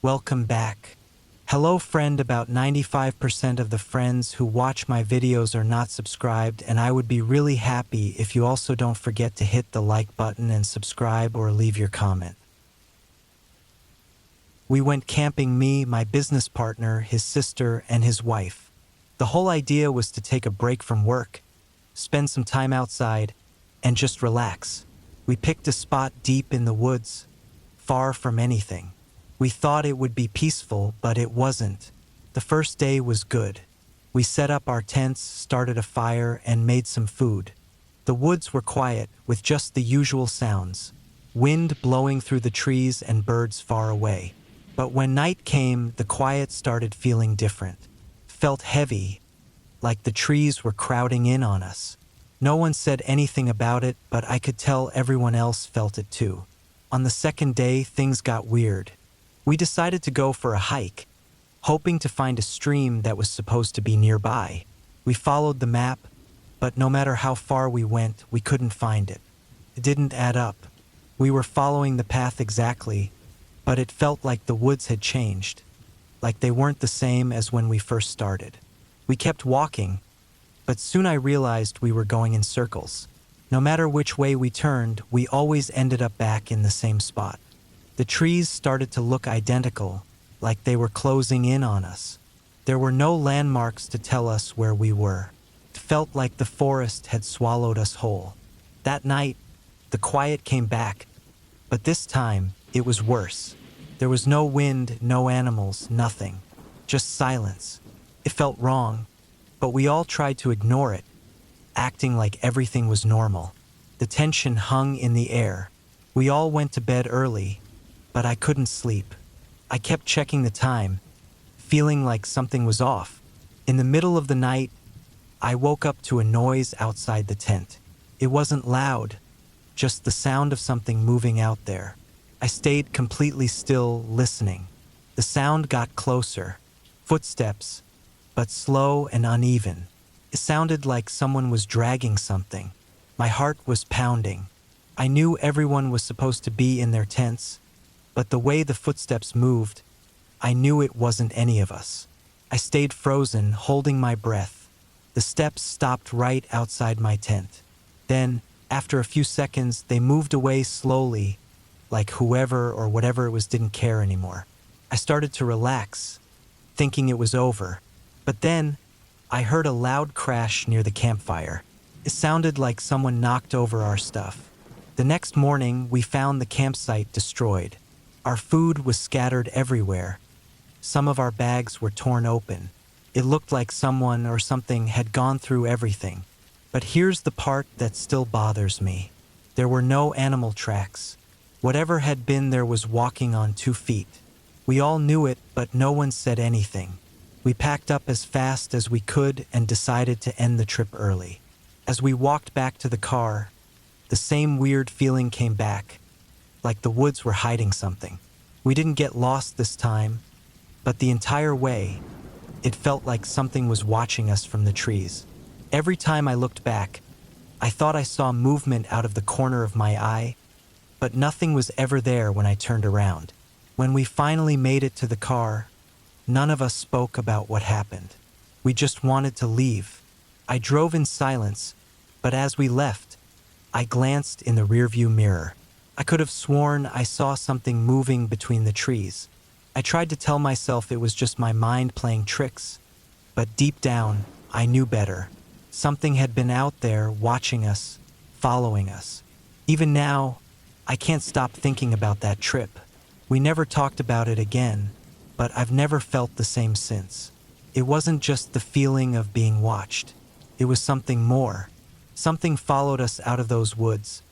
Welcome back. Hello friend, about 95% of the friends who watch my videos are not subscribed, and I would be really happy if you also don't forget to hit the like button and subscribe or leave your comment. We went camping, me, my business partner, his sister, and his wife. The whole idea was to take a break from work, spend some time outside, and just relax. We picked a spot deep in the woods, far from anything. We thought it would be peaceful, but it wasn't. The first day was good. We set up our tents, started a fire, and made some food. The woods were quiet, with just the usual sounds: wind blowing through the trees and birds far away. But when night came, the quiet started feeling different. Felt heavy, like the trees were crowding in on us. No one said anything about it, but I could tell everyone else felt it too. On the second day, things got weird. We decided to go for a hike, hoping to find a stream that was supposed to be nearby. We followed the map, but no matter how far we went, we couldn't find it. It didn't add up. We were following the path exactly, but it felt like the woods had changed, like they weren't the same as when we first started. We kept walking, but soon I realized we were going in circles. No matter which way we turned, we always ended up back in the same spot. The trees started to look identical, like they were closing in on us. There were no landmarks to tell us where we were. It felt like the forest had swallowed us whole. That night, the quiet came back, but this time, it was worse. There was no wind, no animals, nothing. Just silence. It felt wrong, but we all tried to ignore it, acting like everything was normal. The tension hung in the air. We all went to bed early, but I couldn't sleep. I kept checking the time, feeling like something was off. In the middle of the night, I woke up to a noise outside the tent. It wasn't loud, just the sound of something moving out there. I stayed completely still, listening. The sound got closer. Footsteps, but slow and uneven. It sounded like someone was dragging something. My heart was pounding. I knew everyone was supposed to be in their tents, but the way the footsteps moved, I knew it wasn't any of us. I stayed frozen, holding my breath. The steps stopped right outside my tent. Then, after a few seconds, they moved away slowly, like whoever or whatever it was didn't care anymore. I started to relax, thinking it was over. But then, I heard a loud crash near the campfire. It sounded like someone knocked over our stuff. The next morning, we found the campsite destroyed. Our food was scattered everywhere. Some of our bags were torn open. It looked like someone or something had gone through everything. But here's the part that still bothers me. There were no animal tracks. Whatever had been there was walking on 2 feet. We all knew it, but no one said anything. We packed up as fast as we could and decided to end the trip early. As we walked back to the car, the same weird feeling came back, like the woods were hiding something. We didn't get lost this time, but the entire way, it felt like something was watching us from the trees. Every time I looked back, I thought I saw movement out of the corner of my eye, but nothing was ever there when I turned around. When we finally made it to the car, none of us spoke about what happened. We just wanted to leave. I drove in silence, but as we left, I glanced in the rearview mirror. I could have sworn I saw something moving between the trees. I tried to tell myself it was just my mind playing tricks, but deep down, I knew better. Something had been out there watching us, following us. Even now, I can't stop thinking about that trip. We never talked about it again, but I've never felt the same since. It wasn't just the feeling of being watched. It was something more. Something followed us out of those woods,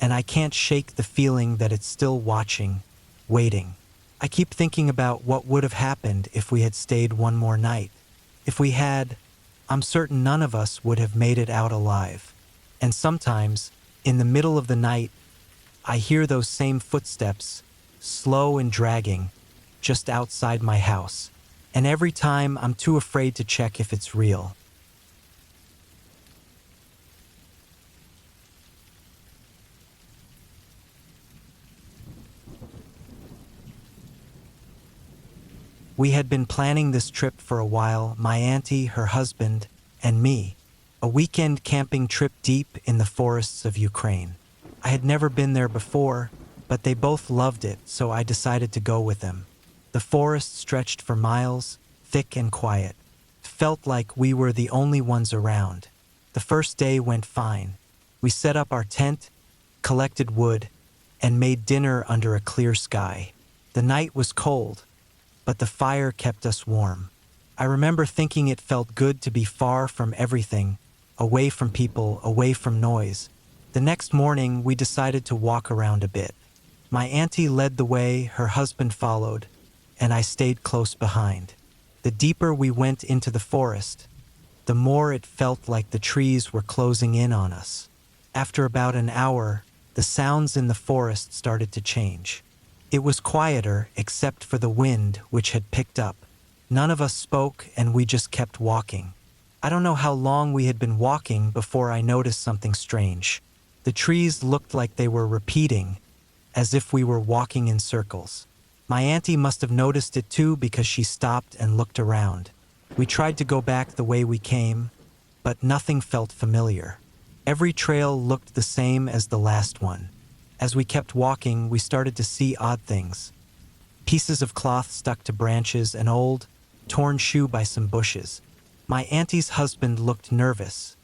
and I can't shake the feeling that it's still watching, waiting. I keep thinking about what would have happened if we had stayed one more night. If we had, I'm certain none of us would have made it out alive. And sometimes, in the middle of the night, I hear those same footsteps, slow and dragging, just outside my house. And every time I'm too afraid to check if it's real. We had been planning this trip for a while, my auntie, her husband, and me. A weekend camping trip deep in the forests of Ukraine. I had never been there before, but they both loved it, so I decided to go with them. The forest stretched for miles, thick and quiet. It felt like we were the only ones around. The first day went fine. We set up our tent, collected wood, and made dinner under a clear sky. The night was cold, but the fire kept us warm. I remember thinking it felt good to be far from everything, away from people, away from noise. The next morning, we decided to walk around a bit. My auntie led the way, her husband followed, and I stayed close behind. The deeper we went into the forest, the more it felt like the trees were closing in on us. After about an hour, the sounds in the forest started to change. It was quieter except for the wind, which had picked up. None of us spoke, and we just kept walking. I don't know how long we had been walking before I noticed something strange. The trees looked like they were repeating, as if we were walking in circles. My auntie must have noticed it too because she stopped and looked around. We tried to go back the way we came, but nothing felt familiar. Every trail looked the same as the last one. As we kept walking, we started to see odd things. Pieces of cloth stuck to branches, an old, torn shoe by some bushes. My auntie's husband looked nervous,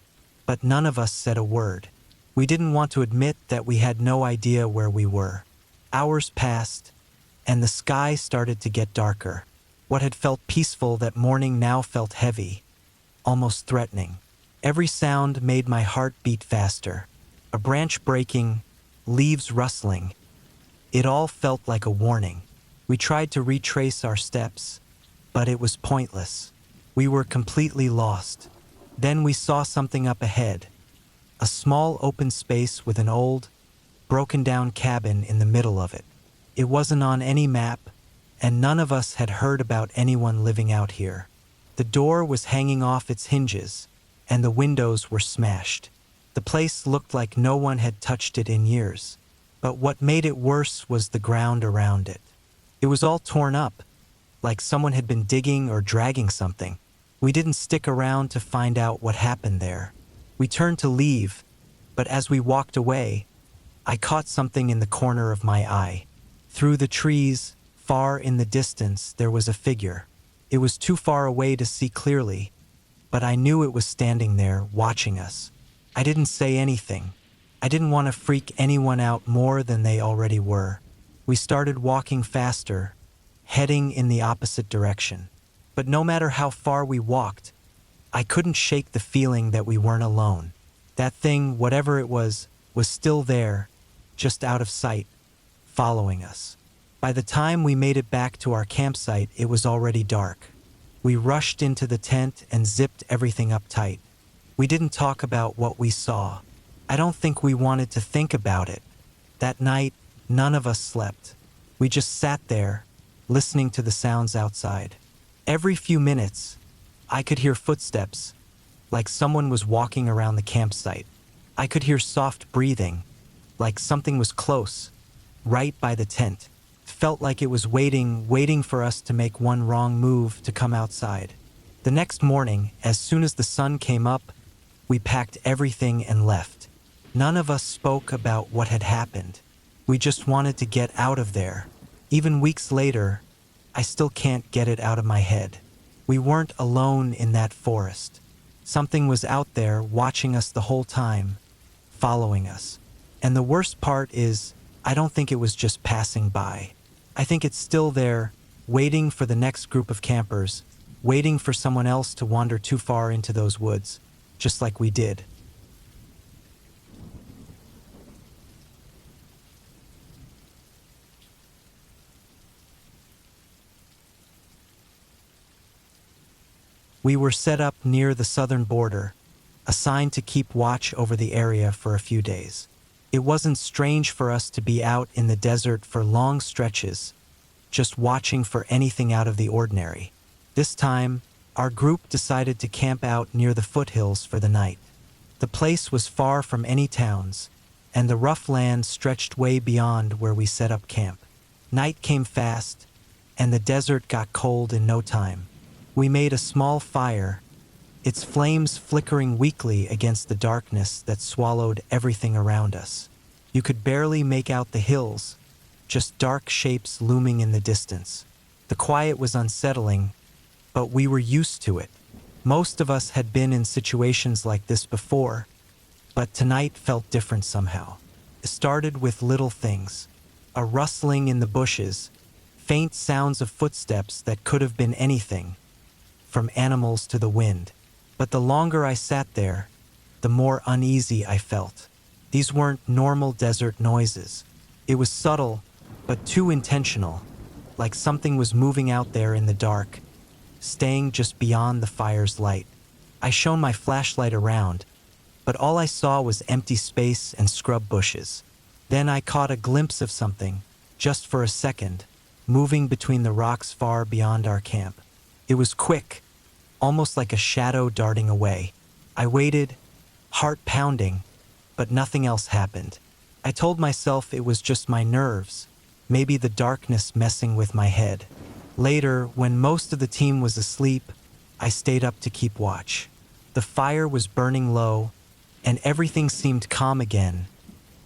but none of us said a word. We didn't want to admit that we had no idea where we were. Hours passed, and the sky started to get darker. What had felt peaceful that morning now felt heavy, almost threatening. Every sound made my heart beat faster. A branch breaking, leaves rustling. It all felt like a warning. We tried to retrace our steps, but it was pointless. We were completely lost. Then we saw something up ahead. A small open space with an old, broken-down cabin in the middle of it. It wasn't on any map, and none of us had heard about anyone living out here. The door was hanging off its hinges, and the windows were smashed. The place looked like no one had touched it in years. But what made it worse was the ground around it. It was all torn up, like someone had been digging or dragging something. We didn't stick around to find out what happened there. We turned to leave, but as we walked away, I caught something in the corner of my eye. Through the trees, far in the distance, there was a figure. It was too far away to see clearly, but I knew it was standing there, watching us. I didn't say anything. I didn't want to freak anyone out more than they already were. We started walking faster, heading in the opposite direction. But no matter how far we walked, I couldn't shake the feeling that we weren't alone. That thing, whatever it was still there, just out of sight, following us. By the time we made it back to our campsite, it was already dark. We rushed into the tent and zipped everything up tight. We didn't talk about what we saw. I don't think we wanted to think about it. That night, none of us slept. We just sat there, listening to the sounds outside. Every few minutes, I could hear footsteps, like someone was walking around the campsite. I could hear soft breathing, like something was close, right by the tent. It felt like it was waiting for us to make one wrong move to come outside. The next morning, as soon as the sun came up, we packed everything and left. None of us spoke about what had happened. We just wanted to get out of there. Even weeks later, I still can't get it out of my head. We weren't alone in that forest. Something was out there watching us the whole time, following us. And the worst part is, I don't think it was just passing by. I think it's still there, waiting for the next group of campers, waiting for someone else to wander too far into those woods, just like we did. We were set up near the southern border, assigned to keep watch over the area for a few days. It wasn't strange for us to be out in the desert for long stretches, just watching for anything out of the ordinary. This time, our group decided to camp out near the foothills for the night. The place was far from any towns, and the rough land stretched way beyond where we set up camp. Night came fast, and the desert got cold in no time. We made a small fire, its flames flickering weakly against the darkness that swallowed everything around us. You could barely make out the hills, just dark shapes looming in the distance. The quiet was unsettling, but we were used to it. Most of us had been in situations like this before, but tonight felt different somehow. It started with little things, a rustling in the bushes, faint sounds of footsteps that could have been anything, from animals to the wind. But the longer I sat there, the more uneasy I felt. These weren't normal desert noises. It was subtle, but too intentional, like something was moving out there in the dark, staying just beyond the fire's light. I shone my flashlight around, but all I saw was empty space and scrub bushes. Then I caught a glimpse of something, just for a second, moving between the rocks far beyond our camp. It was quick, almost like a shadow darting away. I waited, heart pounding, but nothing else happened. I told myself it was just my nerves, maybe the darkness messing with my head. Later, when most of the team was asleep, I stayed up to keep watch. The fire was burning low, and everything seemed calm again,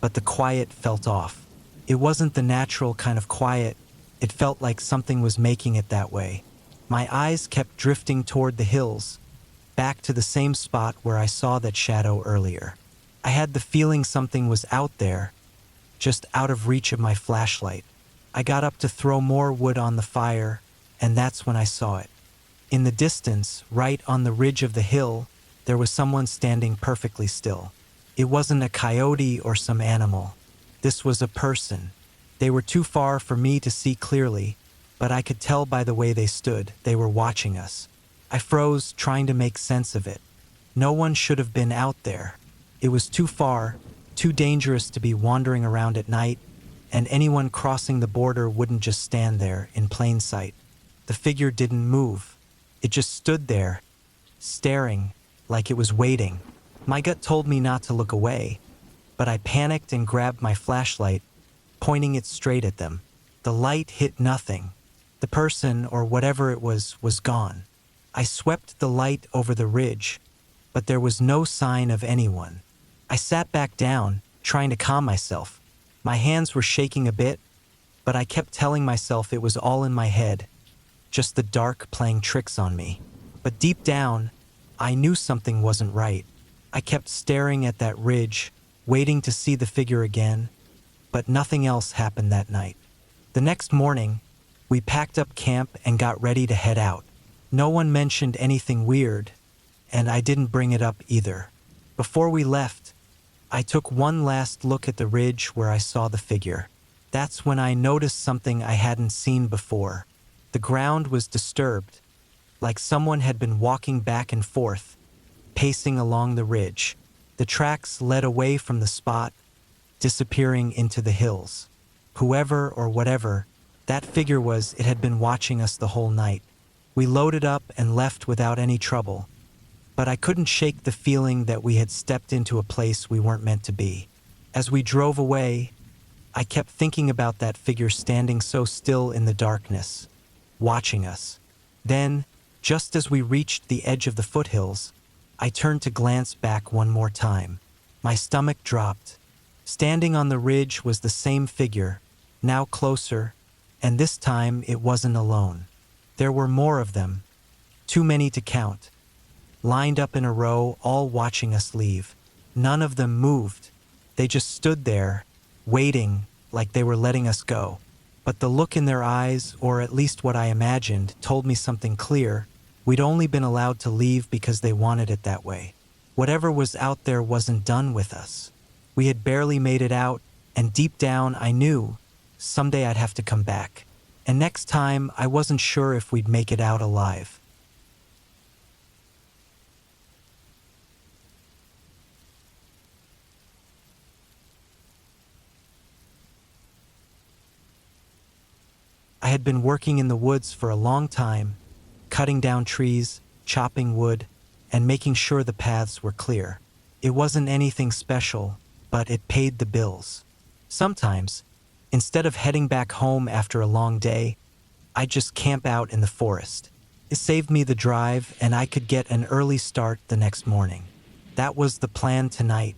but the quiet felt off. It wasn't the natural kind of quiet, it felt like something was making it that way. My eyes kept drifting toward the hills, back to the same spot where I saw that shadow earlier. I had the feeling something was out there, just out of reach of my flashlight. I got up to throw more wood on the fire, and that's when I saw it. In the distance, right on the ridge of the hill, there was someone standing perfectly still. It wasn't a coyote or some animal. This was a person. They were too far for me to see clearly, but I could tell by the way they stood, they were watching us. I froze, trying to make sense of it. No one should have been out there. It was too far, too dangerous to be wandering around at night, and anyone crossing the border wouldn't just stand there in plain sight. The figure didn't move. It just stood there, staring, like it was waiting. My gut told me not to look away, but I panicked and grabbed my flashlight, pointing it straight at them. The light hit nothing. The person, or whatever it was gone. I swept the light over the ridge, but there was no sign of anyone. I sat back down, trying to calm myself. My hands were shaking a bit, but I kept telling myself it was all in my head, just the dark playing tricks on me. But deep down, I knew something wasn't right. I kept staring at that ridge, waiting to see the figure again, but nothing else happened that night. The next morning, we packed up camp and got ready to head out. No one mentioned anything weird, and I didn't bring it up either. Before we left, I took one last look at the ridge where I saw the figure. That's when I noticed something I hadn't seen before. The ground was disturbed, like someone had been walking back and forth, pacing along the ridge. The tracks led away from the spot, disappearing into the hills. Whoever or whatever that figure was, it had been watching us the whole night. We loaded up and left without any trouble, but I couldn't shake the feeling that we had stepped into a place we weren't meant to be. As we drove away, I kept thinking about that figure standing so still in the darkness, watching us. Then, just as we reached the edge of the foothills, I turned to glance back one more time. My stomach dropped. Standing on the ridge was the same figure, now closer, and this time it wasn't alone. There were more of them, too many to count, lined up in a row, all watching us leave. None of them moved. They just stood there, waiting, like they were letting us go. But the look in their eyes, or at least what I imagined, told me something clear. We'd only been allowed to leave because they wanted it that way. Whatever was out there wasn't done with us. We had barely made it out, and deep down I knew someday I'd have to come back. And next time, I wasn't sure if we'd make it out alive. I had been working in the woods for a long time, cutting down trees, chopping wood, and making sure the paths were clear. It wasn't anything special, but it paid the bills. Sometimes, instead of heading back home after a long day, I'd just camp out in the forest. It saved me the drive, and I could get an early start the next morning. That was the plan tonight.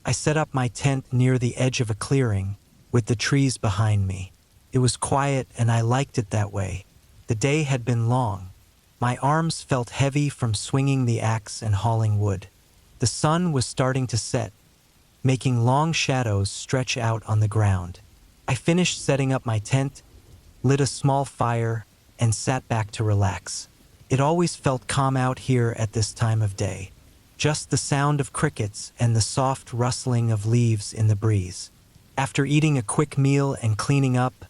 I set up my tent near the edge of a clearing, with the trees behind me. It was quiet, and I liked it that way. The day had been long. My arms felt heavy from swinging the axe and hauling wood. The sun was starting to set, making long shadows stretch out on the ground. I finished setting up my tent, lit a small fire, and sat back to relax. It always felt calm out here at this time of day. Just the sound of crickets and the soft rustling of leaves in the breeze. After eating a quick meal and cleaning up,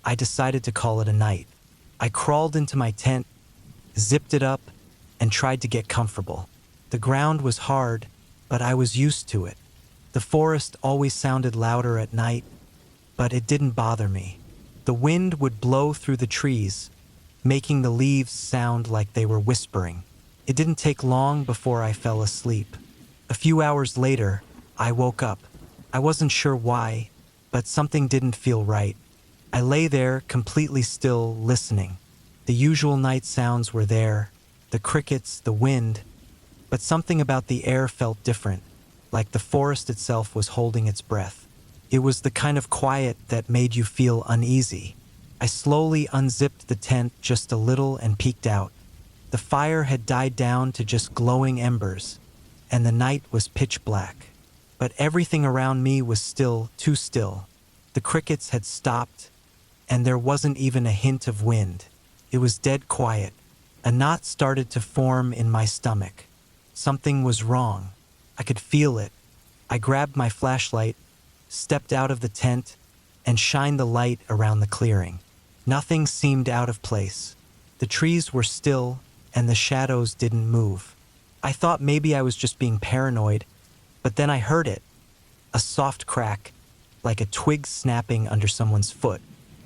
I decided to call it a night. I crawled into my tent, zipped it up, and tried to get comfortable. The ground was hard, but I was used to it. The forest always sounded louder at night, but it didn't bother me. The wind would blow through the trees, making the leaves sound like they were whispering. It didn't take long before I fell asleep. A few hours later, I woke up. I wasn't sure why, but something didn't feel right. I lay there completely still, listening. The usual night sounds were there, the crickets, the wind, but something about the air felt different, like the forest itself was holding its breath. It was the kind of quiet that made you feel uneasy. I slowly unzipped the tent just a little and peeked out. The fire had died down to just glowing embers, and the night was pitch black. But everything around me was still, too still. The crickets had stopped, and there wasn't even a hint of wind. It was dead quiet. A knot started to form in my stomach. Something was wrong. I could feel it. I grabbed my flashlight, stepped out of the tent, and shined the light around the clearing. Nothing seemed out of place. The trees were still, and the shadows didn't move. I thought maybe I was just being paranoid, but then I heard it. A soft crack, like a twig snapping under someone's foot.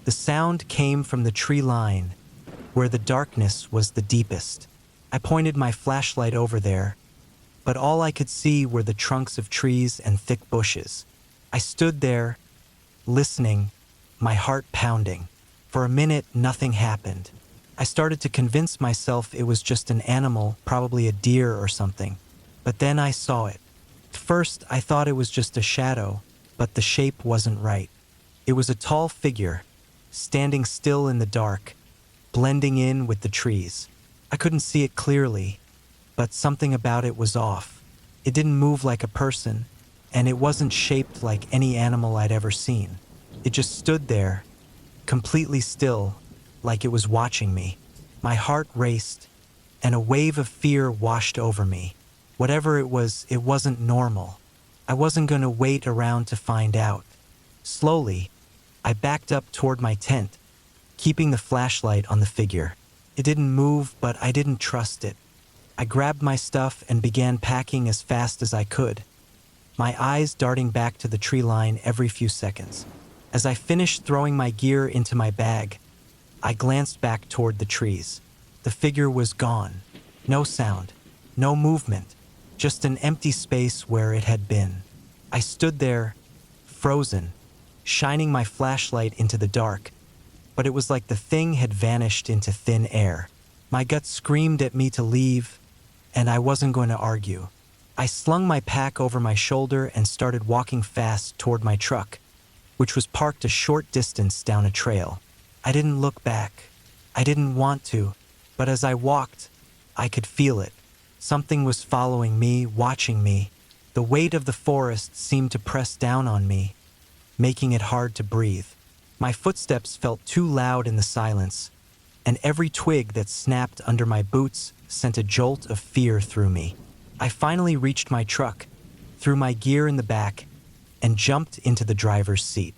The sound came from the tree line, where the darkness was the deepest. I pointed my flashlight over there, but all I could see were the trunks of trees and thick bushes. I stood there, listening, my heart pounding. For a minute, nothing happened. I started to convince myself it was just an animal, probably a deer or something. But then I saw it. At first, I thought it was just a shadow, but the shape wasn't right. It was a tall figure, standing still in the dark, blending in with the trees. I couldn't see it clearly, but something about it was off. It didn't move like a person, and it wasn't shaped like any animal I'd ever seen. It just stood there, completely still, like it was watching me. My heart raced, and a wave of fear washed over me. Whatever it was, it wasn't normal. I wasn't going to wait around to find out. Slowly, I backed up toward my tent, keeping the flashlight on the figure. It didn't move, but I didn't trust it. I grabbed my stuff and began packing as fast as I could, my eyes darting back to the tree line every few seconds. As I finished throwing my gear into my bag, I glanced back toward the trees. The figure was gone. No sound, no movement, just an empty space where it had been. I stood there, frozen, shining my flashlight into the dark, but it was like the thing had vanished into thin air. My gut screamed at me to leave, and I wasn't going to argue. I slung my pack over my shoulder and started walking fast toward my truck, which was parked a short distance down a trail. I didn't look back. I didn't want to, but as I walked, I could feel it. Something was following me, watching me. The weight of the forest seemed to press down on me, making it hard to breathe. My footsteps felt too loud in the silence, and every twig that snapped under my boots sent a jolt of fear through me. I finally reached my truck, threw my gear in the back, and jumped into the driver's seat.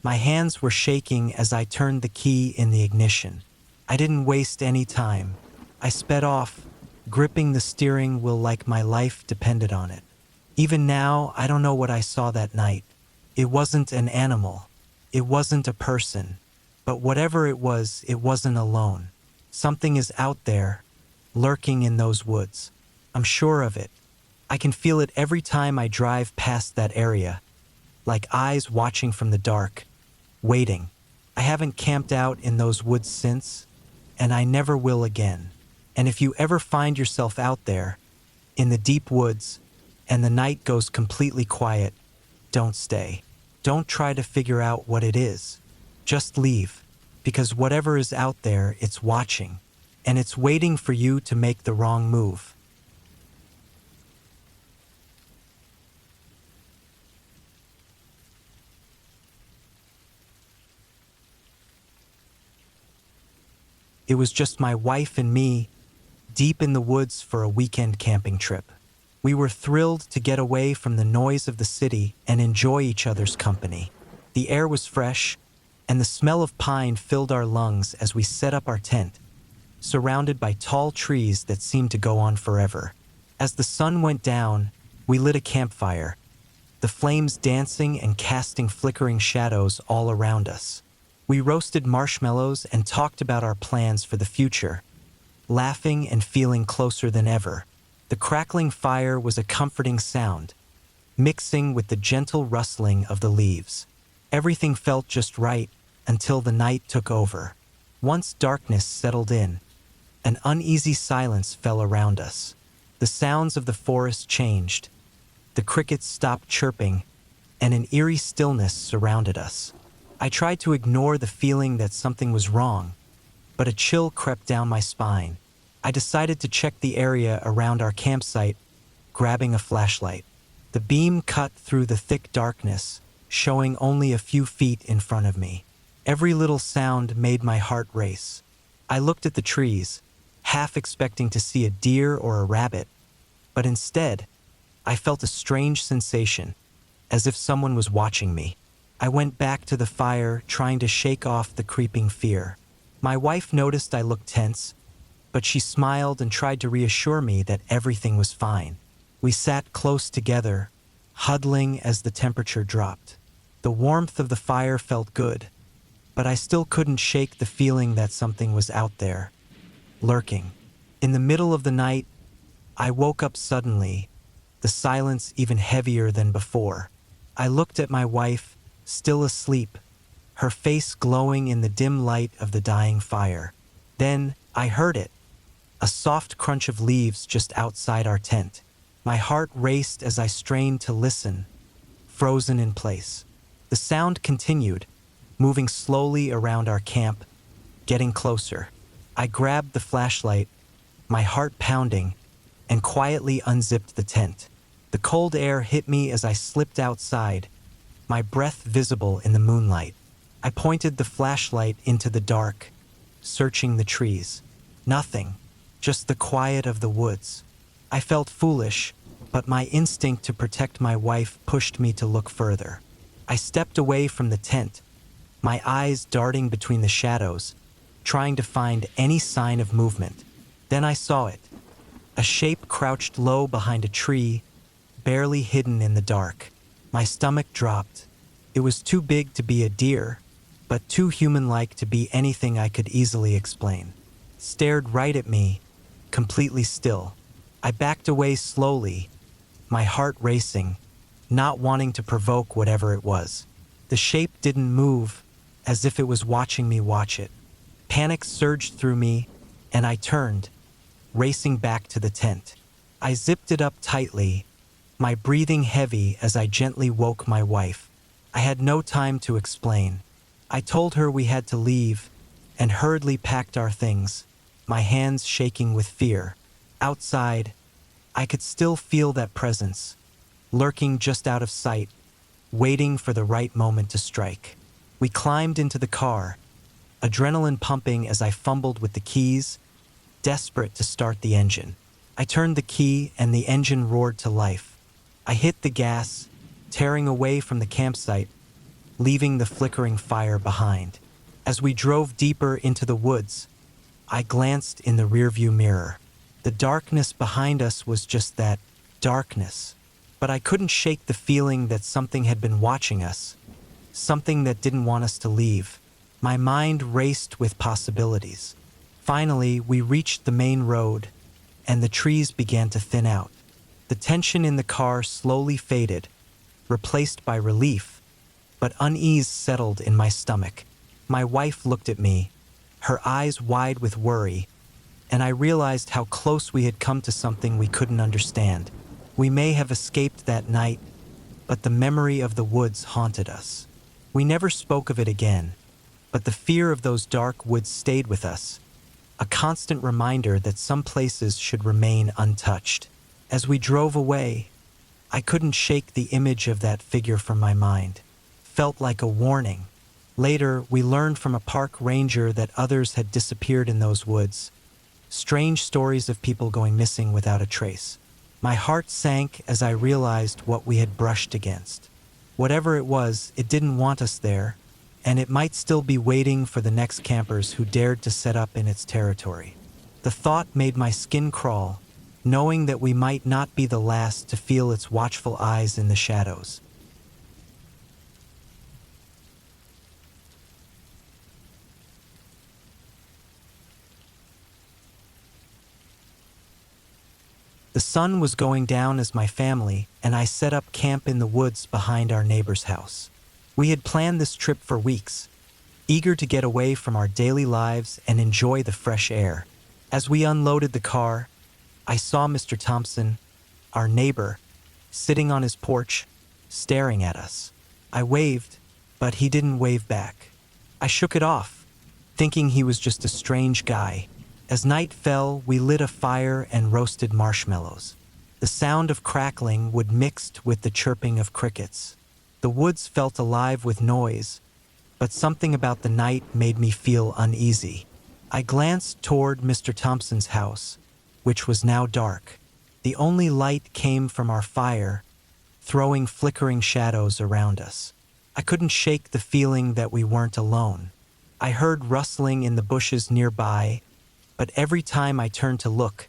My hands were shaking as I turned the key in the ignition. I didn't waste any time. I sped off, gripping the steering wheel like my life depended on it. Even now, I don't know what I saw that night. It wasn't an animal. It wasn't a person. But whatever it wasn't alone. Something is out there, lurking in those woods. I'm sure of it. I can feel it every time I drive past that area, like eyes watching from the dark, waiting. I haven't camped out in those woods since, and I never will again. And if you ever find yourself out there, in the deep woods, and the night goes completely quiet, don't stay. Don't try to figure out what it is. Just leave, because whatever is out there, it's watching, and it's waiting for you to make the wrong move. It was just my wife and me, deep in the woods for a weekend camping trip. We were thrilled to get away from the noise of the city and enjoy each other's company. The air was fresh, and the smell of pine filled our lungs as we set up our tent, surrounded by tall trees that seemed to go on forever. As the sun went down, we lit a campfire, the flames dancing and casting flickering shadows all around us. We roasted marshmallows and talked about our plans for the future, laughing and feeling closer than ever. The crackling fire was a comforting sound, mixing with the gentle rustling of the leaves. Everything felt just right until the night took over. Once darkness settled in, an uneasy silence fell around us. The sounds of the forest changed. The crickets stopped chirping, and an eerie stillness surrounded us. I tried to ignore the feeling that something was wrong, but a chill crept down my spine. I decided to check the area around our campsite, grabbing a flashlight. The beam cut through the thick darkness, showing only a few feet in front of me. Every little sound made my heart race. I looked at the trees, half expecting to see a deer or a rabbit, but instead, I felt a strange sensation, as if someone was watching me. I went back to the fire, trying to shake off the creeping fear. My wife noticed I looked tense, but she smiled and tried to reassure me that everything was fine. We sat close together, huddling as the temperature dropped. The warmth of the fire felt good, but I still couldn't shake the feeling that something was out there, lurking. In the middle of the night, I woke up suddenly, the silence even heavier than before. I looked at my wife, still asleep, her face glowing in the dim light of the dying fire. Then I heard it, a soft crunch of leaves just outside our tent. My heart raced as I strained to listen, frozen in place. The sound continued, moving slowly around our camp, getting closer. I grabbed the flashlight, my heart pounding, and quietly unzipped the tent. The cold air hit me as I slipped outside, my breath visible in the moonlight. I pointed the flashlight into the dark, searching the trees. Nothing, just the quiet of the woods. I felt foolish, but my instinct to protect my wife pushed me to look further. I stepped away from the tent, my eyes darting between the shadows, trying to find any sign of movement. Then I saw it. A shape crouched low behind a tree, barely hidden in the dark. My stomach dropped. It was too big to be a deer, but too human-like to be anything I could easily explain. It stared right at me, completely still. I backed away slowly, my heart racing, not wanting to provoke whatever it was. The shape didn't move, as if it was watching me watch it. Panic surged through me, and I turned, racing back to the tent. I zipped it up tightly, my breathing heavy as I gently woke my wife. I had no time to explain. I told her we had to leave, and hurriedly packed our things, my hands shaking with fear. Outside, I could still feel that presence, lurking just out of sight, waiting for the right moment to strike. We climbed into the car, adrenaline pumping as I fumbled with the keys, desperate to start the engine. I turned the key and the engine roared to life. I hit the gas, tearing away from the campsite, leaving the flickering fire behind. As we drove deeper into the woods, I glanced in the rearview mirror. The darkness behind us was just that, darkness. But I couldn't shake the feeling that something had been watching us, something that didn't want us to leave. My mind raced with possibilities. Finally, we reached the main road, and the trees began to thin out. The tension in the car slowly faded, replaced by relief, but unease settled in my stomach. My wife looked at me, her eyes wide with worry, and I realized how close we had come to something we couldn't understand. We may have escaped that night, but the memory of the woods haunted us. We never spoke of it again, but the fear of those dark woods stayed with us, a constant reminder that some places should remain untouched. As we drove away, I couldn't shake the image of that figure from my mind. Felt like a warning. Later, we learned from a park ranger that others had disappeared in those woods. Strange stories of people going missing without a trace. My heart sank as I realized what we had brushed against. Whatever it was, it didn't want us there, and it might still be waiting for the next campers who dared to set up in its territory. The thought made my skin crawl, knowing that we might not be the last to feel its watchful eyes in the shadows. The sun was going down as my family and I set up camp in the woods behind our neighbor's house. We had planned this trip for weeks, eager to get away from our daily lives and enjoy the fresh air. As we unloaded the car, I saw Mr. Thompson, our neighbor, sitting on his porch, staring at us. I waved, but he didn't wave back. I shook it off, thinking he was just a strange guy. As night fell, we lit a fire and roasted marshmallows. The sound of crackling would mixed with the chirping of crickets. The woods felt alive with noise, but something about the night made me feel uneasy. I glanced toward Mr. Thompson's house, which was now dark. The only light came from our fire, throwing flickering shadows around us. I couldn't shake the feeling that we weren't alone. I heard rustling in the bushes nearby, but every time I turned to look,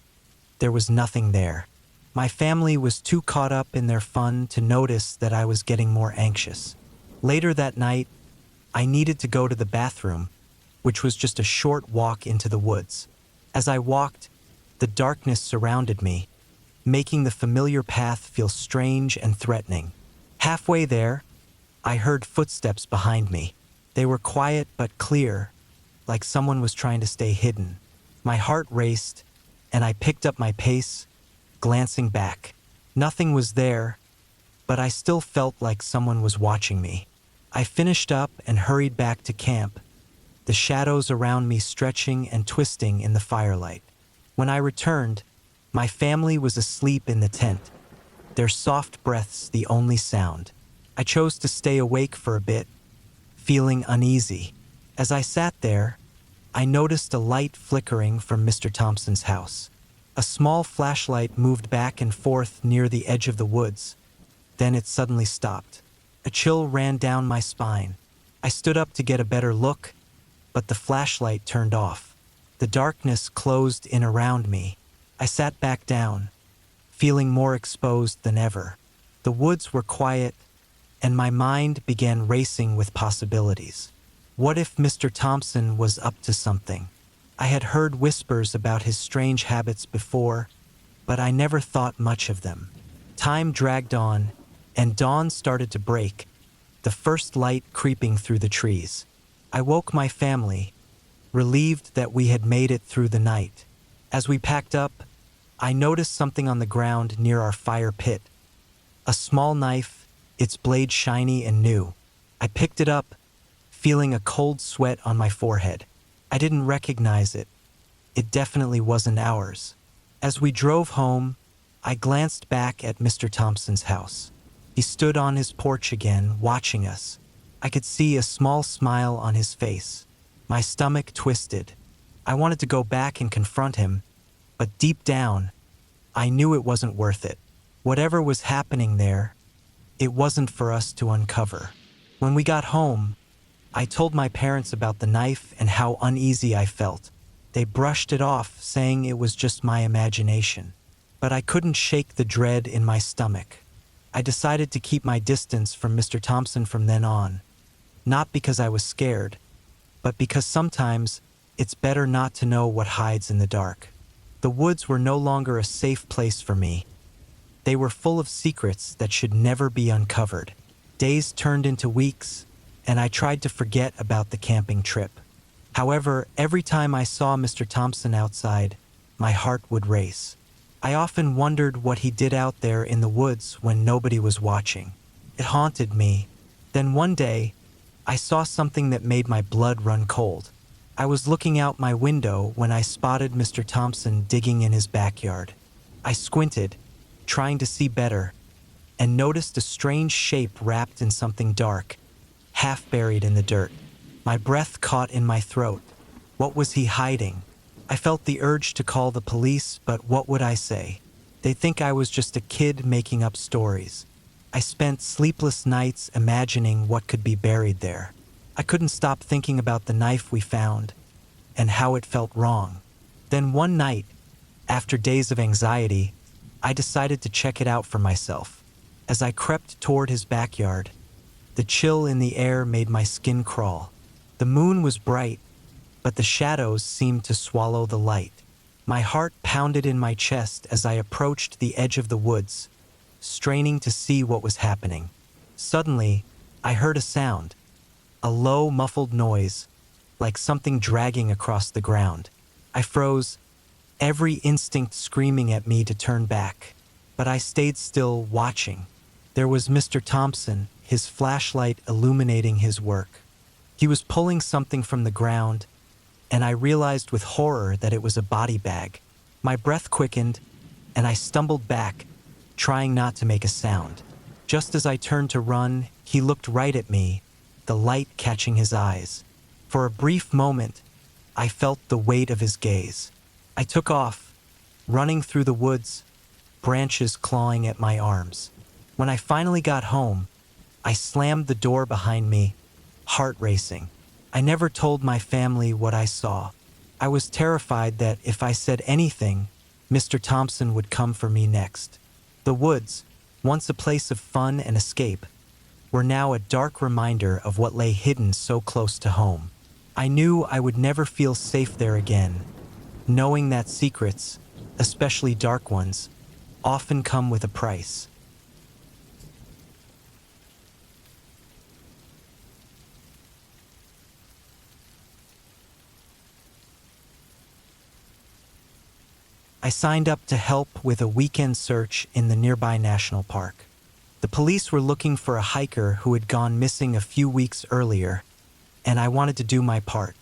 there was nothing there. My family was too caught up in their fun to notice that I was getting more anxious. Later that night, I needed to go to the bathroom, which was just a short walk into the woods. As I walked, the darkness surrounded me, making the familiar path feel strange and threatening. Halfway there, I heard footsteps behind me. They were quiet but clear, like someone was trying to stay hidden. My heart raced, and I picked up my pace, glancing back. Nothing was there, but I still felt like someone was watching me. I finished up and hurried back to camp, the shadows around me stretching and twisting in the firelight. When I returned, my family was asleep in the tent, their soft breaths the only sound. I chose to stay awake for a bit, feeling uneasy. As I sat there, I noticed a light flickering from Mr. Thompson's house. A small flashlight moved back and forth near the edge of the woods. Then it suddenly stopped. A chill ran down my spine. I stood up to get a better look, but the flashlight turned off. The darkness closed in around me. I sat back down, feeling more exposed than ever. The woods were quiet, and my mind began racing with possibilities. What if Mr. Thompson was up to something? I had heard whispers about his strange habits before, but I never thought much of them. Time dragged on, and dawn started to break, the first light creeping through the trees. I woke my family, relieved that we had made it through the night. As we packed up, I noticed something on the ground near our fire pit. A small knife, its blade shiny and new. I picked it up, feeling a cold sweat on my forehead. I didn't recognize it. It definitely wasn't ours. As we drove home, I glanced back at Mr. Thompson's house. He stood on his porch again, watching us. I could see a small smile on his face. My stomach twisted. I wanted to go back and confront him, but deep down, I knew it wasn't worth it. Whatever was happening there, it wasn't for us to uncover. When we got home, I told my parents about the knife and how uneasy I felt. They brushed it off, saying it was just my imagination. But I couldn't shake the dread in my stomach. I decided to keep my distance from Mr. Thompson from then on. Not because I was scared, but because sometimes it's better not to know what hides in the dark. The woods were no longer a safe place for me. They were full of secrets that should never be uncovered. Days turned into weeks, and I tried to forget about the camping trip. However, every time I saw Mr. Thompson outside, my heart would race. I often wondered what he did out there in the woods when nobody was watching. It haunted me. Then one day, I saw something that made my blood run cold. I was looking out my window when I spotted Mr. Thompson digging in his backyard. I squinted, trying to see better, and noticed a strange shape wrapped in something dark, half buried in the dirt. My breath caught in my throat. What was he hiding? I felt the urge to call the police, but what would I say? They'd think I was just a kid making up stories. I spent sleepless nights imagining what could be buried there. I couldn't stop thinking about the knife we found and how it felt wrong. Then one night, after days of anxiety, I decided to check it out for myself. As I crept toward his backyard, the chill in the air made my skin crawl. The moon was bright, but the shadows seemed to swallow the light. My heart pounded in my chest as I approached the edge of the woods, straining to see what was happening. Suddenly, I heard a sound, a low, muffled noise, like something dragging across the ground. I froze, every instinct screaming at me to turn back. But I stayed still, watching. There was Mr. Thompson, his flashlight illuminating his work. He was pulling something from the ground, and I realized with horror that it was a body bag. My breath quickened, and I stumbled back, trying not to make a sound. Just as I turned to run, he looked right at me, the light catching his eyes. For a brief moment, I felt the weight of his gaze. I took off, running through the woods, branches clawing at my arms. When I finally got home, I slammed the door behind me, heart racing. I never told my family what I saw. I was terrified that if I said anything, Mr. Thompson would come for me next. The woods, once a place of fun and escape, were now a dark reminder of what lay hidden so close to home. I knew I would never feel safe there again, knowing that secrets, especially dark ones, often come with a price. I signed up to help with a weekend search in the nearby national park. The police were looking for a hiker who had gone missing a few weeks earlier, and I wanted to do my part.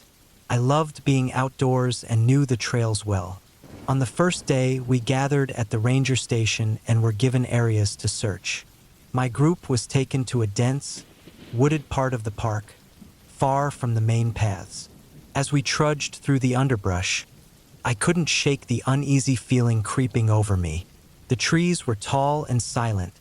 I loved being outdoors and knew the trails well. On the first day, we gathered at the ranger station and were given areas to search. My group was taken to a dense, wooded part of the park, far from the main paths. As we trudged through the underbrush, I couldn't shake the uneasy feeling creeping over me. The trees were tall and silent,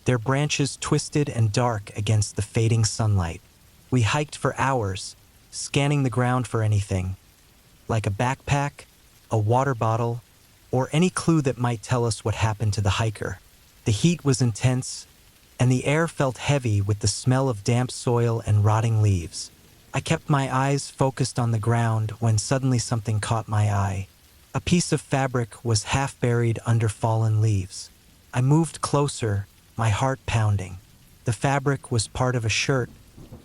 their branches twisted and dark against the fading sunlight. We hiked for hours, scanning the ground for anything, like a backpack, a water bottle, or any clue that might tell us what happened to the hiker. The heat was intense, and the air felt heavy with the smell of damp soil and rotting leaves. I kept my eyes focused on the ground when suddenly something caught my eye. A piece of fabric was half buried under fallen leaves. I moved closer, my heart pounding. The fabric was part of a shirt,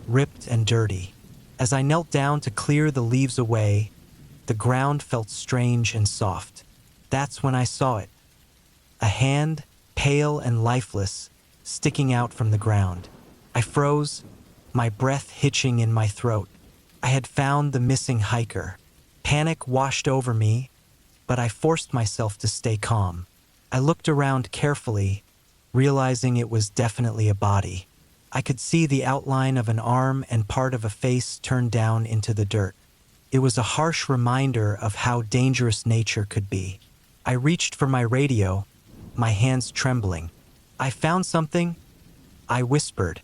ripped and dirty. As I knelt down to clear the leaves away, the ground felt strange and soft. That's when I saw it. A hand, pale and lifeless, sticking out from the ground. I froze, my breath hitching in my throat. I had found the missing hiker. Panic washed over me, but I forced myself to stay calm. I looked around carefully, realizing it was definitely a body. I could see the outline of an arm and part of a face turned down into the dirt. It was a harsh reminder of how dangerous nature could be. I reached for my radio, my hands trembling. "I found something," I whispered,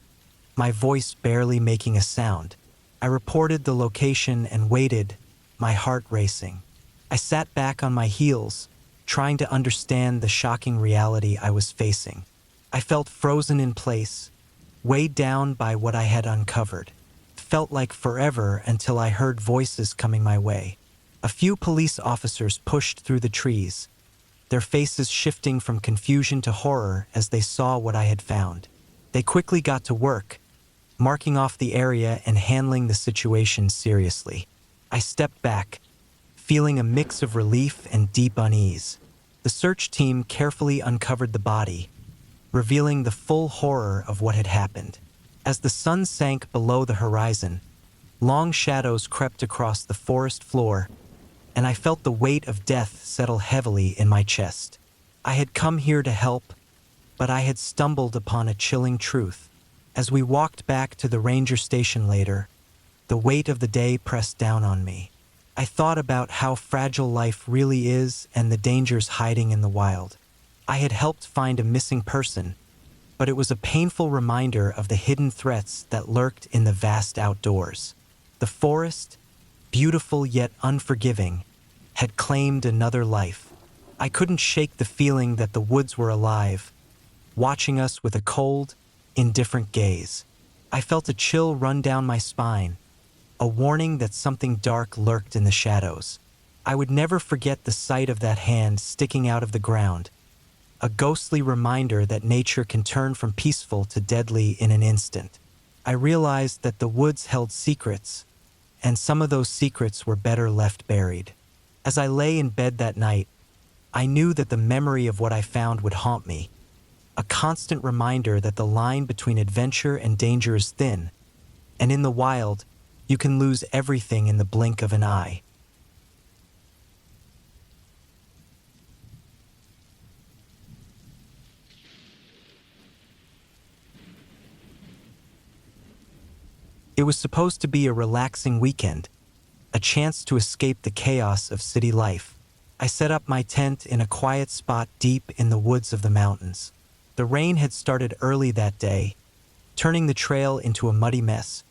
my voice barely making a sound. I reported the location and waited, my heart racing. I sat back on my heels, trying to understand the shocking reality I was facing. I felt frozen in place, weighed down by what I had uncovered. It felt like forever until I heard voices coming my way. A few police officers pushed through the trees, their faces shifting from confusion to horror as they saw what I had found. They quickly got to work, marking off the area and handling the situation seriously. I stepped back, feeling a mix of relief and deep unease. The search team carefully uncovered the body, revealing the full horror of what had happened. As the sun sank below the horizon, long shadows crept across the forest floor, and I felt the weight of death settle heavily in my chest. I had come here to help, but I had stumbled upon a chilling truth. As we walked back to the ranger station later, the weight of the day pressed down on me. I thought about how fragile life really is and the dangers hiding in the wild. I had helped find a missing person, but it was a painful reminder of the hidden threats that lurked in the vast outdoors. The forest, beautiful yet unforgiving, had claimed another life. I couldn't shake the feeling that the woods were alive, watching us with a cold, indifferent gaze. I felt a chill run down my spine, a warning that something dark lurked in the shadows. I would never forget the sight of that hand sticking out of the ground, a ghostly reminder that nature can turn from peaceful to deadly in an instant. I realized that the woods held secrets, and some of those secrets were better left buried. As I lay in bed that night, I knew that the memory of what I found would haunt me, a constant reminder that the line between adventure and danger is thin, and in the wild, you can lose everything in the blink of an eye. It was supposed to be a relaxing weekend, a chance to escape the chaos of city life. I set up my tent in a quiet spot deep in the woods of the mountains. The rain had started early that day, turning the trail into a muddy mess,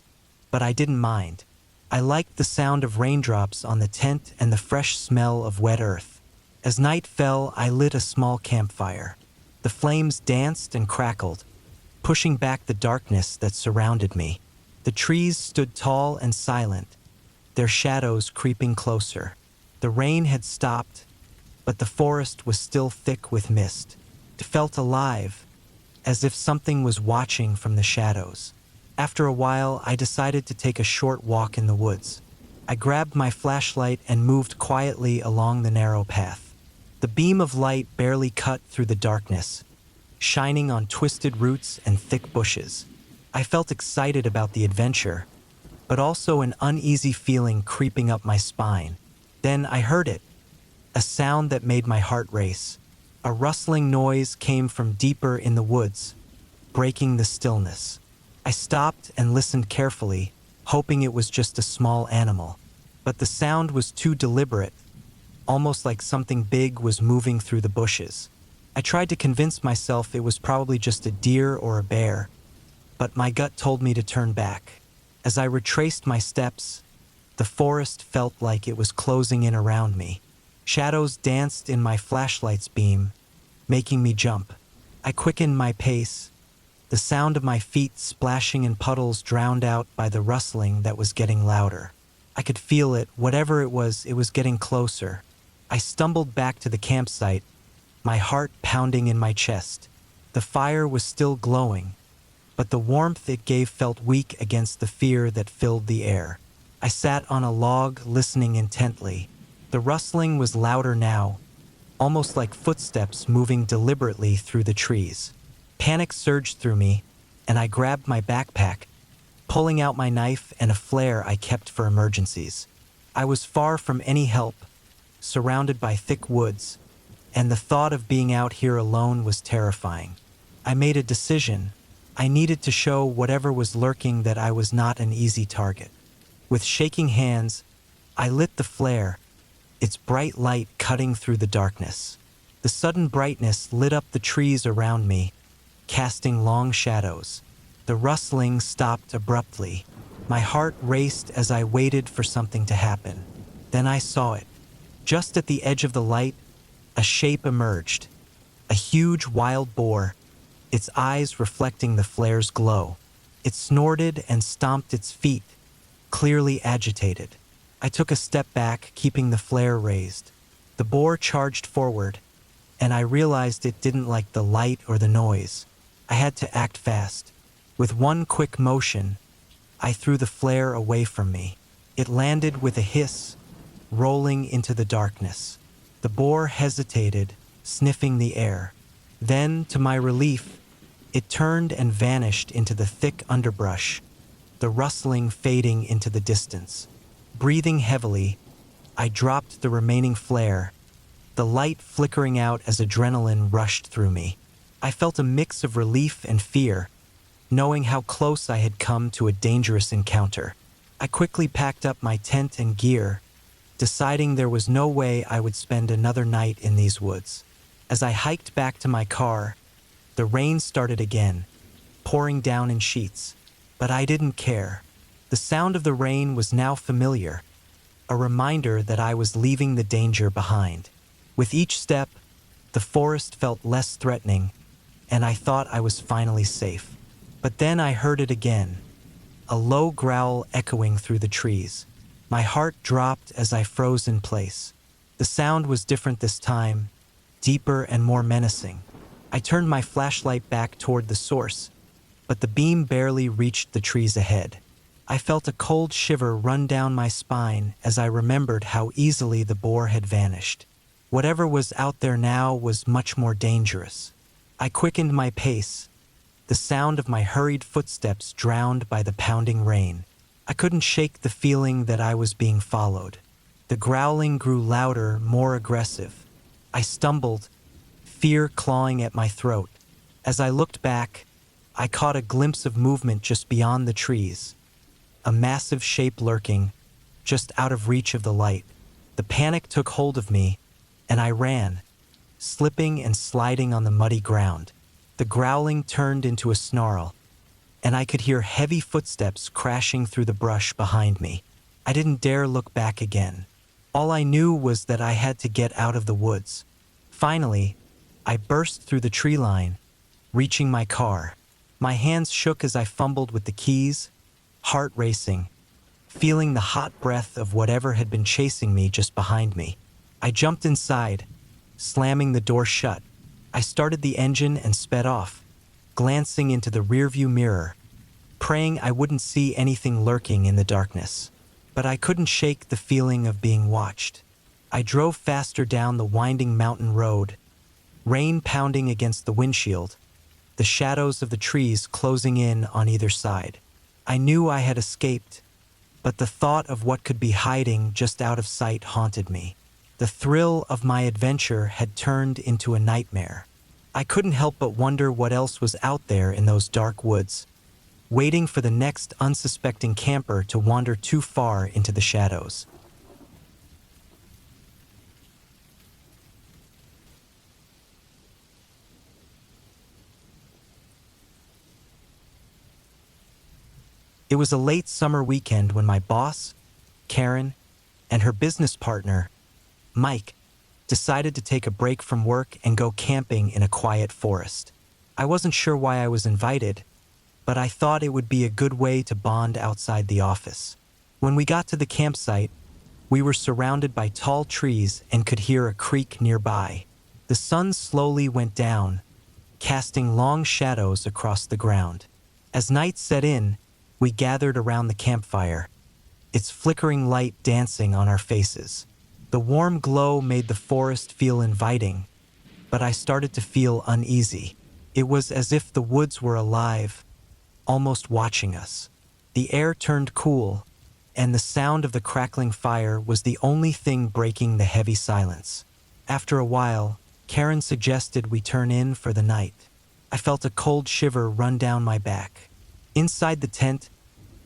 but I didn't mind. I liked the sound of raindrops on the tent and the fresh smell of wet earth. As night fell, I lit a small campfire. The flames danced and crackled, pushing back the darkness that surrounded me. The trees stood tall and silent, their shadows creeping closer. The rain had stopped, but the forest was still thick with mist. It felt alive, as if something was watching from the shadows. After a while, I decided to take a short walk in the woods. I grabbed my flashlight and moved quietly along the narrow path. The beam of light barely cut through the darkness, shining on twisted roots and thick bushes. I felt excited about the adventure, but also an uneasy feeling creeping up my spine. Then I heard it, a sound that made my heart race. A rustling noise came from deeper in the woods, breaking the stillness. I stopped and listened carefully, hoping it was just a small animal. But the sound was too deliberate, almost like something big was moving through the bushes. I tried to convince myself it was probably just a deer or a bear, but my gut told me to turn back. As I retraced my steps, the forest felt like it was closing in around me. Shadows danced in my flashlight's beam, making me jump. I quickened my pace, the sound of my feet splashing in puddles drowned out by the rustling that was getting louder. I could feel it, whatever it was getting closer. I stumbled back to the campsite, my heart pounding in my chest. The fire was still glowing, but the warmth it gave felt weak against the fear that filled the air. I sat on a log, listening intently. The rustling was louder now, almost like footsteps moving deliberately through the trees. Panic surged through me, and I grabbed my backpack, pulling out my knife and a flare I kept for emergencies. I was far from any help, surrounded by thick woods, and the thought of being out here alone was terrifying. I made a decision. I needed to show whatever was lurking that I was not an easy target. With shaking hands, I lit the flare, its bright light cutting through the darkness. The sudden brightness lit up the trees around me, casting long shadows. The rustling stopped abruptly. My heart raced as I waited for something to happen. Then I saw it. Just at the edge of the light, a shape emerged. A huge wild boar, its eyes reflecting the flare's glow. It snorted and stomped its feet, clearly agitated. I took a step back, keeping the flare raised. The boar charged forward, and I realized it didn't like the light or the noise. I had to act fast. With one quick motion, I threw the flare away from me. It landed with a hiss, rolling into the darkness. The boar hesitated, sniffing the air. Then, to my relief, it turned and vanished into the thick underbrush, the rustling fading into the distance. Breathing heavily, I dropped the remaining flare, the light flickering out as adrenaline rushed through me. I felt a mix of relief and fear, knowing how close I had come to a dangerous encounter. I quickly packed up my tent and gear, deciding there was no way I would spend another night in these woods. As I hiked back to my car, the rain started again, pouring down in sheets. But I didn't care. The sound of the rain was now familiar, a reminder that I was leaving the danger behind. With each step, the forest felt less threatening, and I thought I was finally safe. But then I heard it again, a low growl echoing through the trees. My heart dropped as I froze in place. The sound was different this time, deeper and more menacing. I turned my flashlight back toward the source, but the beam barely reached the trees ahead. I felt a cold shiver run down my spine as I remembered how easily the boar had vanished. Whatever was out there now was much more dangerous. I quickened my pace, the sound of my hurried footsteps drowned by the pounding rain. I couldn't shake the feeling that I was being followed. The growling grew louder, more aggressive. I stumbled, fear clawing at my throat. As I looked back, I caught a glimpse of movement just beyond the trees, a massive shape lurking, just out of reach of the light. The panic took hold of me, and I ran, slipping and sliding on the muddy ground. The growling turned into a snarl, and I could hear heavy footsteps crashing through the brush behind me. I didn't dare look back again. All I knew was that I had to get out of the woods. Finally, I burst through the tree line, reaching my car. My hands shook as I fumbled with the keys, heart racing, feeling the hot breath of whatever had been chasing me just behind me. I jumped inside, slamming the door shut. I started the engine and sped off, glancing into the rearview mirror, praying I wouldn't see anything lurking in the darkness. But I couldn't shake the feeling of being watched. I drove faster down the winding mountain road, rain pounding against the windshield, the shadows of the trees closing in on either side. I knew I had escaped, but the thought of what could be hiding just out of sight haunted me. The thrill of my adventure had turned into a nightmare. I couldn't help but wonder what else was out there in those dark woods, waiting for the next unsuspecting camper to wander too far into the shadows. It was a late summer weekend when my boss, Karen, and her business partner, Mike, decided to take a break from work and go camping in a quiet forest. I wasn't sure why I was invited, but I thought it would be a good way to bond outside the office. When we got to the campsite, we were surrounded by tall trees and could hear a creek nearby. The sun slowly went down, casting long shadows across the ground. As night set in, we gathered around the campfire, its flickering light dancing on our faces. The warm glow made the forest feel inviting, but I started to feel uneasy. It was as if the woods were alive, almost watching us. The air turned cool, and the sound of the crackling fire was the only thing breaking the heavy silence. After a while, Karen suggested we turn in for the night. I felt a cold shiver run down my back. Inside the tent,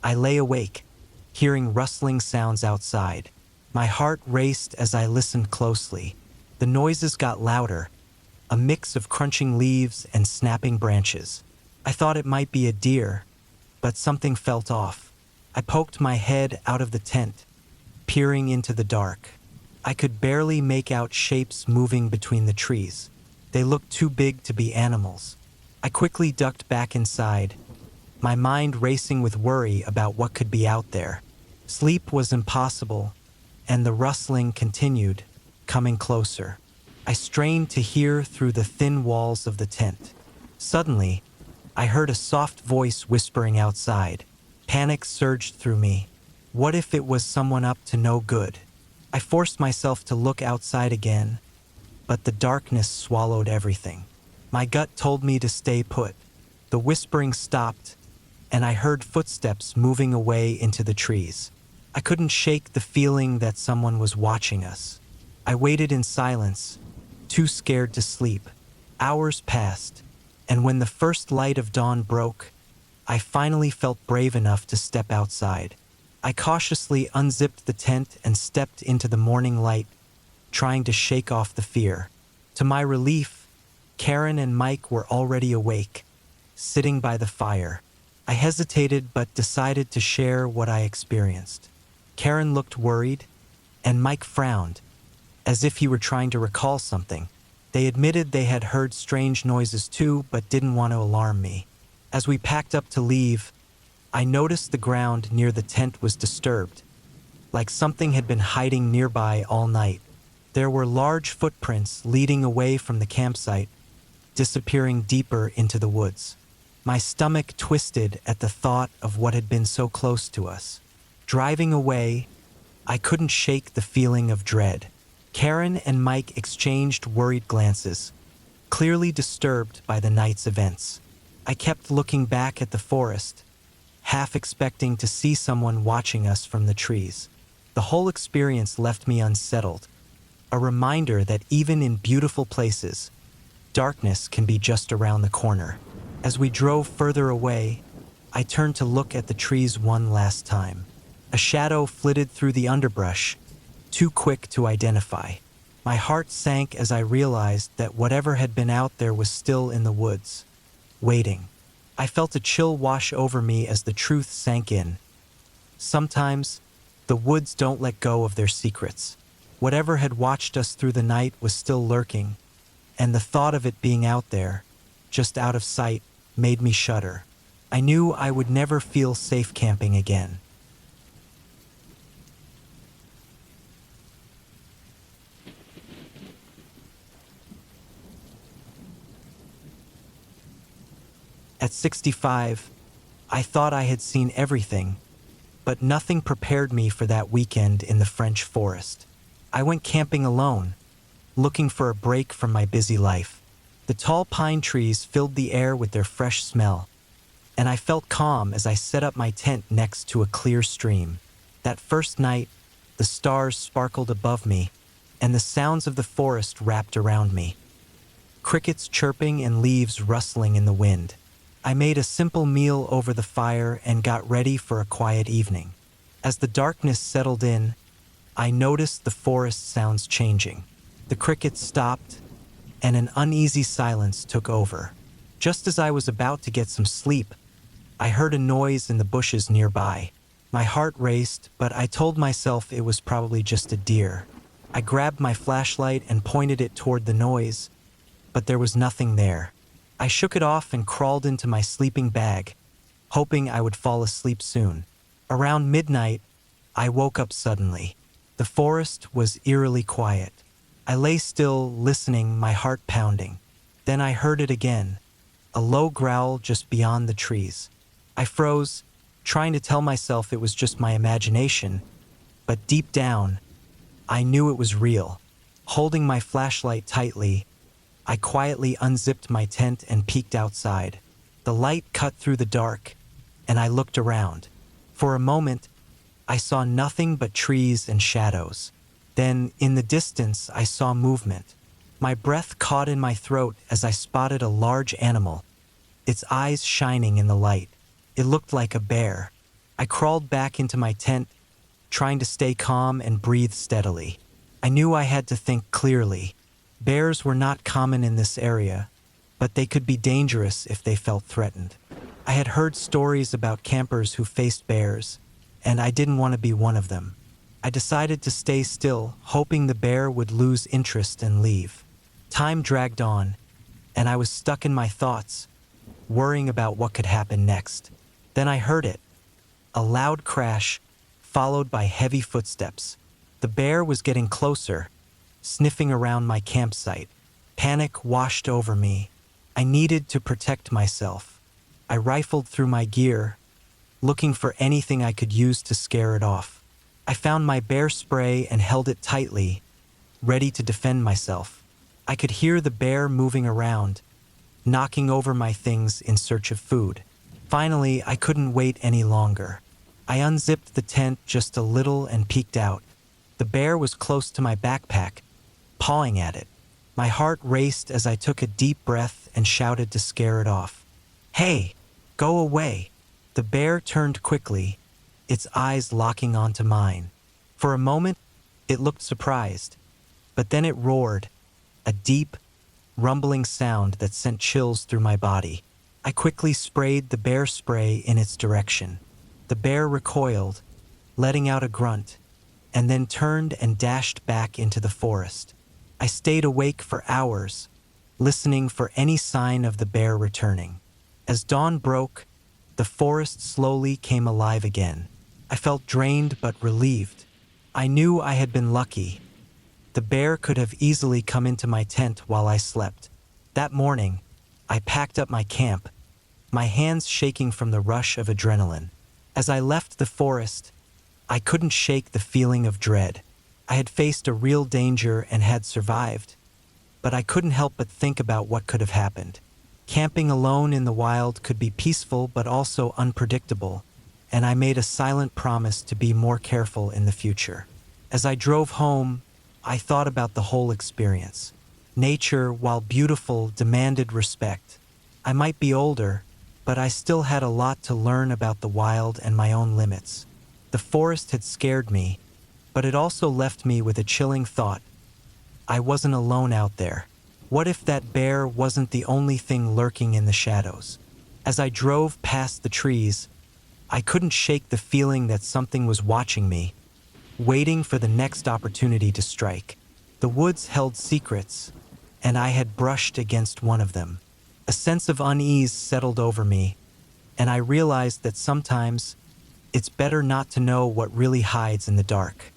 I lay awake, hearing rustling sounds outside. My heart raced as I listened closely. The noises got louder, a mix of crunching leaves and snapping branches. I thought it might be a deer, but something felt off. I poked my head out of the tent, peering into the dark. I could barely make out shapes moving between the trees. They looked too big to be animals. I quickly ducked back inside, my mind racing with worry about what could be out there. Sleep was impossible, and the rustling continued, coming closer. I strained to hear through the thin walls of the tent. Suddenly, I heard a soft voice whispering outside. Panic surged through me. What if it was someone up to no good? I forced myself to look outside again, but the darkness swallowed everything. My gut told me to stay put. The whispering stopped, and I heard footsteps moving away into the trees. I couldn't shake the feeling that someone was watching us. I waited in silence, too scared to sleep. Hours passed, and when the first light of dawn broke, I finally felt brave enough to step outside. I cautiously unzipped the tent and stepped into the morning light, trying to shake off the fear. To my relief, Karen and Mike were already awake, sitting by the fire. I hesitated but decided to share what I experienced. Karen looked worried, and Mike frowned, as if he were trying to recall something. They admitted they had heard strange noises too, but didn't want to alarm me. As we packed up to leave, I noticed the ground near the tent was disturbed, like something had been hiding nearby all night. There were large footprints leading away from the campsite, disappearing deeper into the woods. My stomach twisted at the thought of what had been so close to us. Driving away, I couldn't shake the feeling of dread. Karen and Mike exchanged worried glances, clearly disturbed by the night's events. I kept looking back at the forest, half expecting to see someone watching us from the trees. The whole experience left me unsettled, a reminder that even in beautiful places, darkness can be just around the corner. As we drove further away, I turned to look at the trees one last time. A shadow flitted through the underbrush, too quick to identify. My heart sank as I realized that whatever had been out there was still in the woods, waiting. I felt a chill wash over me as the truth sank in. Sometimes, the woods don't let go of their secrets. Whatever had watched us through the night was still lurking, and the thought of it being out there, just out of sight, made me shudder. I knew I would never feel safe camping again. At 65, I thought I had seen everything, but nothing prepared me for that weekend in the French forest. I went camping alone, looking for a break from my busy life. The tall pine trees filled the air with their fresh smell, and I felt calm as I set up my tent next to a clear stream. That first night, the stars sparkled above me, and the sounds of the forest wrapped around me. Crickets chirping and leaves rustling in the wind. I made a simple meal over the fire and got ready for a quiet evening. As the darkness settled in, I noticed the forest sounds changing. The crickets stopped, and an uneasy silence took over. Just as I was about to get some sleep, I heard a noise in the bushes nearby. My heart raced, but I told myself it was probably just a deer. I grabbed my flashlight and pointed it toward the noise, but there was nothing there. I shook it off and crawled into my sleeping bag, hoping I would fall asleep soon. Around midnight, I woke up suddenly. The forest was eerily quiet. I lay still, listening, my heart pounding. Then I heard it again, a low growl just beyond the trees. I froze, trying to tell myself it was just my imagination, but deep down, I knew it was real. Holding my flashlight tightly, I quietly unzipped my tent and peeked outside. The light cut through the dark, and I looked around. For a moment, I saw nothing but trees and shadows. Then, in the distance, I saw movement. My breath caught in my throat as I spotted a large animal, its eyes shining in the light. It looked like a bear. I crawled back into my tent, trying to stay calm and breathe steadily. I knew I had to think clearly. Bears were not common in this area, but they could be dangerous if they felt threatened. I had heard stories about campers who faced bears, and I didn't want to be one of them. I decided to stay still, hoping the bear would lose interest and leave. Time dragged on, and I was stuck in my thoughts, worrying about what could happen next. Then I heard it, a loud crash, followed by heavy footsteps. The bear was getting closer, sniffing around my campsite. Panic washed over me. I needed to protect myself. I rifled through my gear, looking for anything I could use to scare it off. I found my bear spray and held it tightly, ready to defend myself. I could hear the bear moving around, knocking over my things in search of food. Finally, I couldn't wait any longer. I unzipped the tent just a little and peeked out. The bear was close to my backpack, pawing at it. My heart raced as I took a deep breath and shouted to scare it off. "Hey, go away!" The bear turned quickly, its eyes locking onto mine. For a moment, it looked surprised, but then it roared, a deep, rumbling sound that sent chills through my body. I quickly sprayed the bear spray in its direction. The bear recoiled, letting out a grunt, and then turned and dashed back into the forest. I stayed awake for hours, listening for any sign of the bear returning. As dawn broke, the forest slowly came alive again. I felt drained but relieved. I knew I had been lucky. The bear could have easily come into my tent while I slept. That morning, I packed up my camp, my hands shaking from the rush of adrenaline. As I left the forest, I couldn't shake the feeling of dread. I had faced a real danger and had survived, but I couldn't help but think about what could have happened. Camping alone in the wild could be peaceful but also unpredictable, and I made a silent promise to be more careful in the future. As I drove home, I thought about the whole experience. Nature, while beautiful, demanded respect. I might be older, but I still had a lot to learn about the wild and my own limits. The forest had scared me, but it also left me with a chilling thought. I wasn't alone out there. What if that bear wasn't the only thing lurking in the shadows? As I drove past the trees, I couldn't shake the feeling that something was watching me, waiting for the next opportunity to strike. The woods held secrets, and I had brushed against one of them. A sense of unease settled over me, and I realized that sometimes it's better not to know what really hides in the dark.